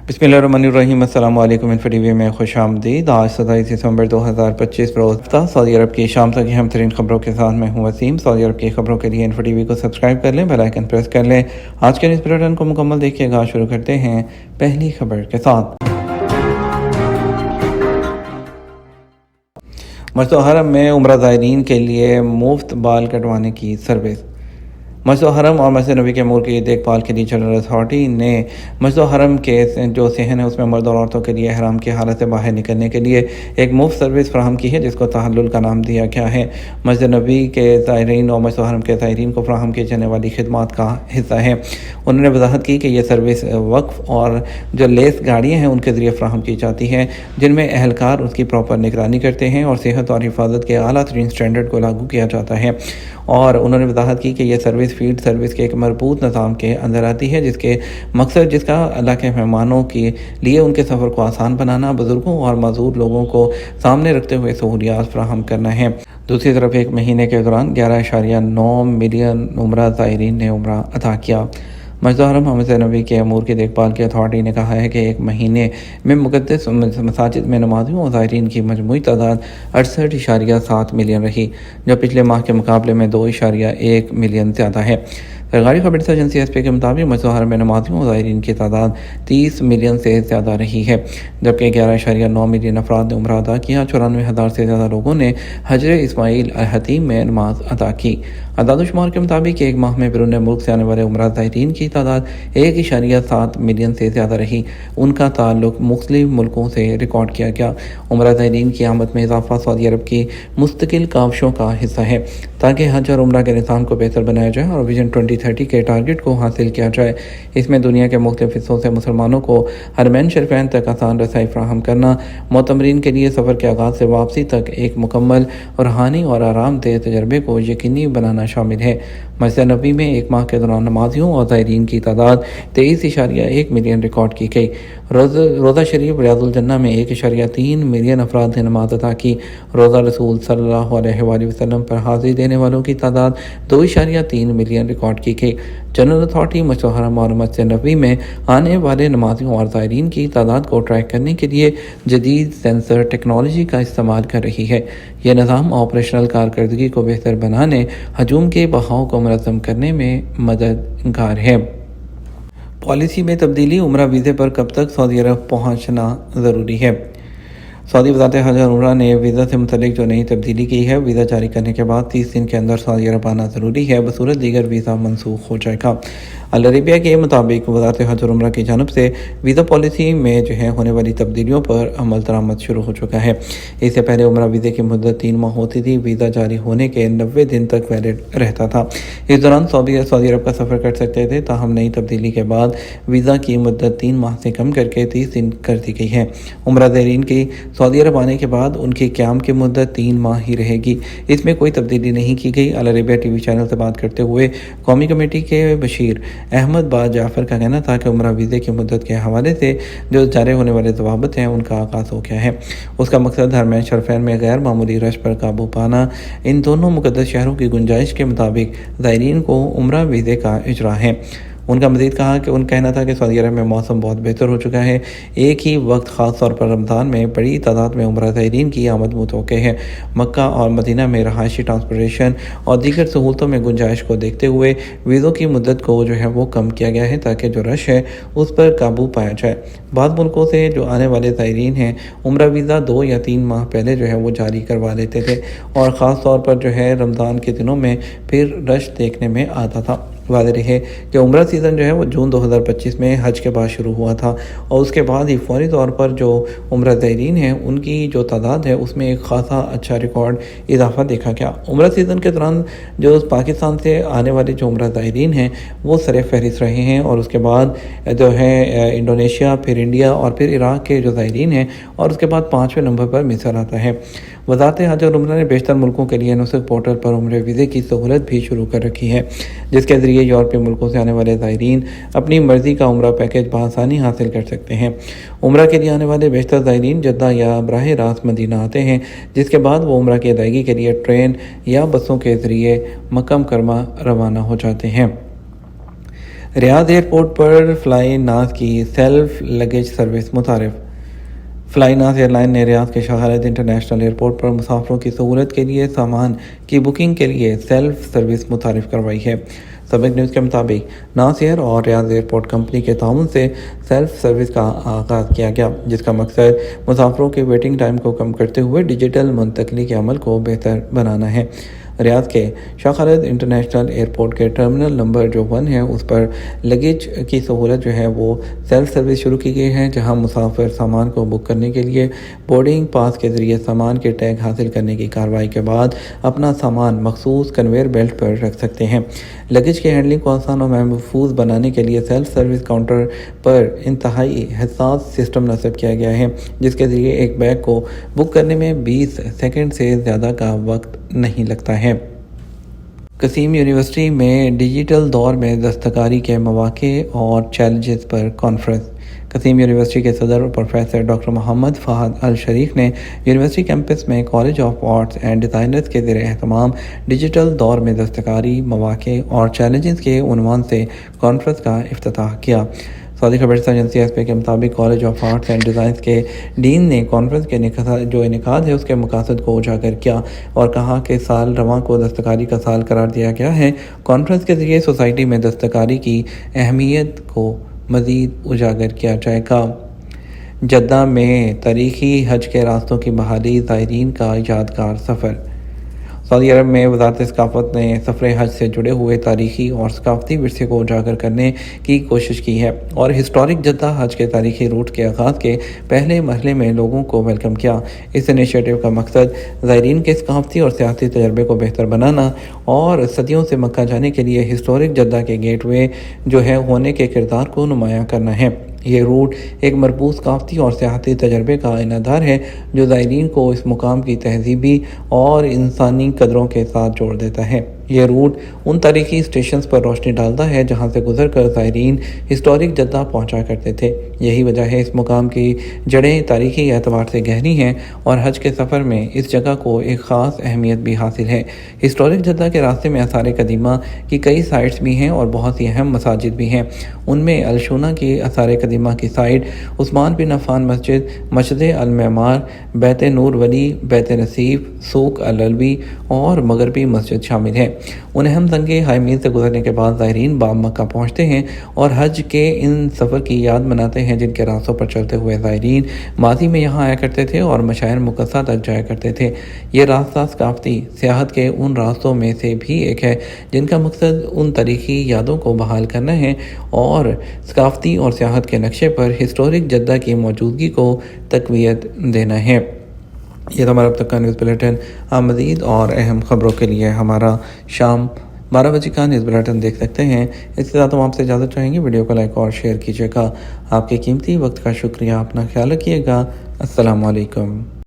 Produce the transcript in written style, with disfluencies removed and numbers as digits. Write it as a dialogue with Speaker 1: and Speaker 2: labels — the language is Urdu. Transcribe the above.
Speaker 1: بسم اللہ الرحمن الرحیم۔ السلام علیکم۔ انفو ٹی وی میں خوش آمدید۔ آج 27 دسمبر 2025 روز ہفتہ سعودی عرب کی شام تک اہم ترین خبروں کے ساتھ میں ہوں وسیم۔ سعودی عرب کی خبروں کے لیے انفو ٹی وی کو سبسکرائب کر لیں، بیل آئیکن پریس کر لیں۔ آج کے نیوز بلیٹن کو مکمل دیکھیے گا۔ شروع کرتے ہیں پہلی خبر کے ساتھ۔ مسجد الحرم میں عمرہ زائرین کے لیے مفت بال کٹوانے کی سروس۔ مسجد الحرم اور مسجد نبی کے امور کی دیکھ بھال کے لیے جنرل اتھارٹی نے مسجد الحرم کے جو صحن ہے اس میں مرد اور عورتوں کے لیے احرام کی حالت سے باہر نکلنے کے لیے ایک مفت سروس فراہم کی ہے، جس کو تحلل کا نام دیا گیا ہے۔ مسجد نبی کے زائرین اور مسجد الحرم کے زائرین کو فراہم کی جانے والی خدمات کا حصہ ہے۔ انہوں نے وضاحت کی کہ یہ سروس وقف اور جو لیس گاڑیاں ہیں ان کے ذریعے فراہم کی جاتی ہے، جن میں اہلکار اس کی پراپر نگرانی کرتے ہیں اور صحت اور حفاظت کے اعلیٰ ترین سٹینڈرڈ کو لاگو کیا جاتا ہے۔ اور انہوں نے وضاحت کی کہ یہ سروس فیلڈ سروس کے ایک مربوط نظام کے اندر آتی ہے، جس کا اللہ کے مہمانوں کے لیے ان کے سفر کو آسان بنانا، بزرگوں اور معذور لوگوں کو سامنے رکھتے ہوئے سہولیات فراہم کرنا ہے۔ دوسری طرف ایک مہینے کے دوران 11.9 ملین عمرہ زائرین نے عمرہ ادا کیا۔ مسجد الحرم اور مسجد نبی کے امور کی دیکھ بھال کی اتھارٹی نے کہا ہے کہ ایک مہینے میں مقدس مساجد میں نمازیوں اور زائرین کی مجموعی تعداد 68.7 ملین رہی، جو پچھلے ماہ کے مقابلے میں 2.1 ملین زیادہ ہے۔ سرکاری خبر ایجنسی ایس پی کے مطابق مسجد الحرم میں نمازیوں اور زائرین کی تعداد 30 ملین سے زیادہ رہی ہے، جبکہ 11.9 ملین افراد نے عمرہ ادا کیا۔ 94,000 سے زیادہ لوگوں نے حجر اسماعیل الحتیم میں نماز ادا کی۔ اعداد و شمار کے مطابق ایک ماہ میں بیرون ملک سے آنے والے عمرہ زائرین کی تعداد 1.7 ملین سے زیادہ رہی۔ ان کا تعلق مختلف ملکوں سے ریکارڈ کیا گیا۔ عمرہ زائرین کی آمد میں اضافہ سعودی عرب کی مستقل کاوشوں کا حصہ ہے تاکہ حج اور عمرہ کے نظام کو بہتر بنایا جائے اور ویژن 2030 کے ٹارگٹ کو حاصل کیا جائے۔ اس میں دنیا کے مختلف حصوں سے مسلمانوں کو حرمین شریفین تک آسان رسائی فراہم کرنا، معتمرین کے لیے سفر کے آغاز سے واپسی تک ایک مکمل روحانی اور آرام دہ تجربے کو یقینی بنانا شامل ہے۔ مسجد نبی میں ایک ماہ کے دوران نمازیوں اور زائرین کی تعداد 23.1 ملین ریکارڈ کی گئی۔ روضہ شریف ریاض الجنہ میں 1.3 ملین افراد نے نماز ادا کی۔ روضہ رسول صلی اللہ علیہ وآلہ وسلم پر حاضری دینے والوں کی تعداد 2.3 ملین ریکارڈ کی گئی۔ جنرل اتھارٹی مسجد الحرم اور مسجد نبی میں آنے والے نمازیوں اور زائرین کی تعداد کو ٹریک کرنے کے لیے جدید سینسر ٹیکنالوجی کا استعمال کر رہی ہے۔ یہ نظام آپریشنل کارکردگی کو بہتر بنانے، ہجوم کے بہاؤ کو منظم کرنے میں مددگار ہے۔ پالیسی میں تبدیلی، عمرہ ویزے پر کب تک سعودی عرب پہنچنا ضروری ہے۔ سعودی وزارت حج اور عمرہ نے ویزا سے متعلق جو نئی تبدیلی کی ہے، ویزا جاری کرنے کے بعد 30 دن کے اندر سعودی عرب آنا ضروری ہے، بصورت دیگر ویزا منسوخ ہو جائے گا۔ العربیہ کے مطابق وزارت حج اور عمرہ کی جانب سے ویزا پالیسی میں ہونے والی تبدیلیوں پر عمل درآمد شروع ہو چکا ہے۔ اس سے پہلے عمرہ ویزے کی مدت 3 ماہ ہوتی تھی، ویزا جاری ہونے کے 90 دن تک ویلڈ رہتا تھا۔ اس دوران سعودی عرب کا سفر کر سکتے تھے، تاہم نئی تبدیلی کے بعد ویزا کی مدت 3 ماہ سے کم کر کے 30 دن کر دی گئی ہے۔ عمرہ زائرین کی سعودی عرب آنے کے بعد ان کی قیام کی مدت 3 ماہ ہی رہے گی، اس میں کوئی تبدیلی نہیں کی گئی۔ العربیہ ٹی وی چینل سے بات کرتے ہوئے قومی کمیٹی کے بشیر احمد با جعفر کا کہنا تھا کہ عمرہ ویزے کی مدت کے حوالے سے جو جاری ہونے والے ضوابط ہیں ان کا آغاز ہو گیا ہے۔ اس کا مقصد حرمین شریفین میں غیر معمولی رش پر قابو پانا، ان دونوں مقدس شہروں کی گنجائش کے مطابق زائرین کو عمرہ ویزے کا اجرا ہے۔ ان کا مزید کہا کہ ان کہنا تھا کہ سعودی عرب میں موسم بہت بہتر ہو چکا ہے، ایک ہی وقت خاص طور پر رمضان میں بڑی تعداد میں عمرہ زائرین کی آمد متوقع ہے۔ مکہ اور مدینہ میں رہائشی ٹرانسپورٹیشن اور دیگر سہولتوں میں گنجائش کو دیکھتے ہوئے ویزوں کی مدت کو وہ کم کیا گیا ہے تاکہ جو رش ہے اس پر قابو پایا جائے۔ بعض ملکوں سے جو آنے والے زائرین ہیں عمرہ ویزا 2 یا 3 ماہ پہلے وہ جاری کروا لیتے تھے اور خاص طور پر رمضان کے دنوں میں پھر رش دیکھنے میں آتا تھا۔ واضح رہے کہ عمرہ سیزن وہ جون 2025 میں حج کے بعد شروع ہوا تھا اور اس کے بعد ہی فوری طور پر جو عمرہ زائرین ہیں ان کی جو تعداد ہے اس میں ایک خاصا اچھا ریکارڈ اضافہ دیکھا گیا۔ عمرہ سیزن کے دوران جو پاکستان سے آنے والے جو عمرہ زائرین ہیں وہ سر فہرست رہے ہیں اور اس کے بعد انڈونیشیا، پھر انڈیا اور پھر عراق کے جو زائرین ہیں اور اس کے بعد 5ویں نمبر پر مصر آتا ہے۔ وزارت حج اور عمرہ نے بیشتر ملکوں کے لیے نسک پورٹل پر عمرہ ویزے کی سہولت بھی شروع کر رکھی ہے، جس کے ذریعے یورپی ملکوں سے آنے والے زائرین اپنی مرضی کا عمرہ پیکیج بآسانی حاصل کر سکتے ہیں۔ عمرہ کے لیے آنے والے بیشتر زائرین جدہ یا براہ راست مدینہ آتے ہیں، جس کے بعد وہ عمرہ کی ادائیگی کے لیے ٹرین یا بسوں کے ذریعے مکہ مکرمہ روانہ ہو جاتے ہیں۔ ریاض ایئرپورٹ پر فلائی ناز کی سیلف لگیج سروس متعارف۔ فلائی ناز ایئر لائن نے ریاض کے شاہ خالد انٹرنیشنل ایئرپورٹ پر مسافروں کی سہولت کے لیے سامان کی بکنگ کے لیے سیلف سروس متعارف کروائی ہے۔ سابق نیوز کے مطابق ناز ایئر اور ریاض ایئرپورٹ کمپنی کے تعاون سے سیلف سروس کا آغاز کیا گیا، جس کا مقصد مسافروں کے ویٹنگ ٹائم کو کم کرتے ہوئے ڈیجیٹل منتقلی کے عمل کو بہتر بنانا ہے۔ ریاض کے شاہ خالد انٹرنیشنل ایئرپورٹ کے ٹرمینل نمبر جو 1 ہے، اس پر لگیج کی سہولت جو ہے وہ سیلف سروس شروع کی گئی ہے، جہاں مسافر سامان کو بک کرنے کے لیے بورڈنگ پاس کے ذریعے سامان کے ٹیگ حاصل کرنے کی کارروائی کے بعد اپنا سامان مخصوص کنویئر بیلٹ پر رکھ سکتے ہیں۔ لگیج کی ہینڈلنگ کو آسان اور محفوظ بنانے کے لیے سیلف سروس کاؤنٹر پر انتہائی حساس سسٹم نصب کیا گیا ہے، جس کے ذریعے ایک بیگ کو بک کرنے میں 20 سیکنڈ سے زیادہ کا وقت نہیں لگتا ہے۔ قصیم یونیورسٹی میں ڈیجیٹل دور میں دستکاری کے مواقع اور چیلنجز پر کانفرنس۔ قصیم یونیورسٹی کے صدر پروفیسر ڈاکٹر محمد فہد الشریف نے یونیورسٹی کیمپس میں college of arts and designers کے زیر اہتمام ڈیجیٹل دور میں دستکاری، مواقع اور چیلنجز کے عنوان سے کانفرنس کا افتتاح کیا۔ سعودی خبر رساں ایجنسی ایس پی کے مطابق college of arts and designs کے ڈین نے کانفرنس کے جو انعقاد ہے اس کے مقاصد کو اجاگر کیا اور کہا کہ سال رواں کو دستکاری کا سال قرار دیا گیا ہے۔ کانفرنس کے ذریعے سوسائٹی میں دستکاری کی اہمیت کو مزید اجاگر کیا جائے گا۔ جدہ میں تاریخی حج کے راستوں کی بحالی، زائرین کا یادگار سفر۔ سعودی عرب میں وزارت ثقافت نے سفر حج سے جڑے ہوئے تاریخی اور ثقافتی ورثے کو اجاگر کرنے کی کوشش کی ہے اور ہسٹورک جدہ حج کے تاریخی روٹ کے آغاز کے پہلے مرحلے میں لوگوں کو ویلکم کیا۔ اس انیشیٹو کا مقصد زائرین کے ثقافتی اور سیاحتی تجربے کو بہتر بنانا اور صدیوں سے مکہ جانے کے لیے ہسٹورک جدہ کے گیٹ وے جو ہے ہونے کے کردار کو نمایاں کرنا ہے۔ یہ روٹ ایک مربوط ثقافتی اور سیاحتی تجربے کا انعدار ہے جو زائرین کو اس مقام کی تہذیبی اور انسانی قدروں کے ساتھ جوڑ دیتا ہے۔ یہ روٹ ان تاریخی اسٹیشنز پر روشنی ڈالتا ہے جہاں سے گزر کر زائرین ہسٹورک جدہ پہنچا کرتے تھے۔ یہی وجہ ہے اس مقام کی جڑیں تاریخی اعتبار سے گہری ہیں اور حج کے سفر میں اس جگہ کو ایک خاص اہمیت بھی حاصل ہے۔ ہسٹورک جدہ کے راستے میں آثار قدیمہ کی کئی سائٹس بھی ہیں اور بہت سی اہم مساجد بھی ہیں۔ ان میں الشونہ کی آثار قدیمہ کی سائٹ، عثمان بن عفان مسجد، مسجد المعمار، بیت نور ولی، بیت نصیب، سوق العلوی اور مغربی مسجد شامل ہیں۔ ان اہم زنگِ ہائی میل سے گزرنے کے بعد زائرین باب مکہ پہنچتے ہیں اور حج کے ان سفر کی یاد مناتے ہیں جن کے راستوں پر چلتے ہوئے زائرین ماضی میں یہاں آیا کرتے تھے اور مشاعر مقدسہ تک جایا کرتے تھے۔ یہ راستہ ثقافتی سیاحت کے ان راستوں میں سے بھی ایک ہے جن کا مقصد ان تاریخی یادوں کو بحال کرنا ہے اور ثقافتی اور سیاحت کے نقشے پر ہسٹورک جدہ کی موجودگی کو تقویت دینا ہے۔ یہ تو ہمارا اب تک کا نیوز بلیٹن۔ آپ مزید اور اہم خبروں کے لیے ہمارا شام 12 بجے کا نیوز بلیٹن دیکھ سکتے ہیں۔ اس کے ساتھ ہم آپ سے اجازت چاہیں گے، ویڈیو کو لائک اور شیئر کیجیے گا۔ آپ کے قیمتی وقت کا شکریہ، اپنا خیال رکھیے گا۔ السلام علیکم۔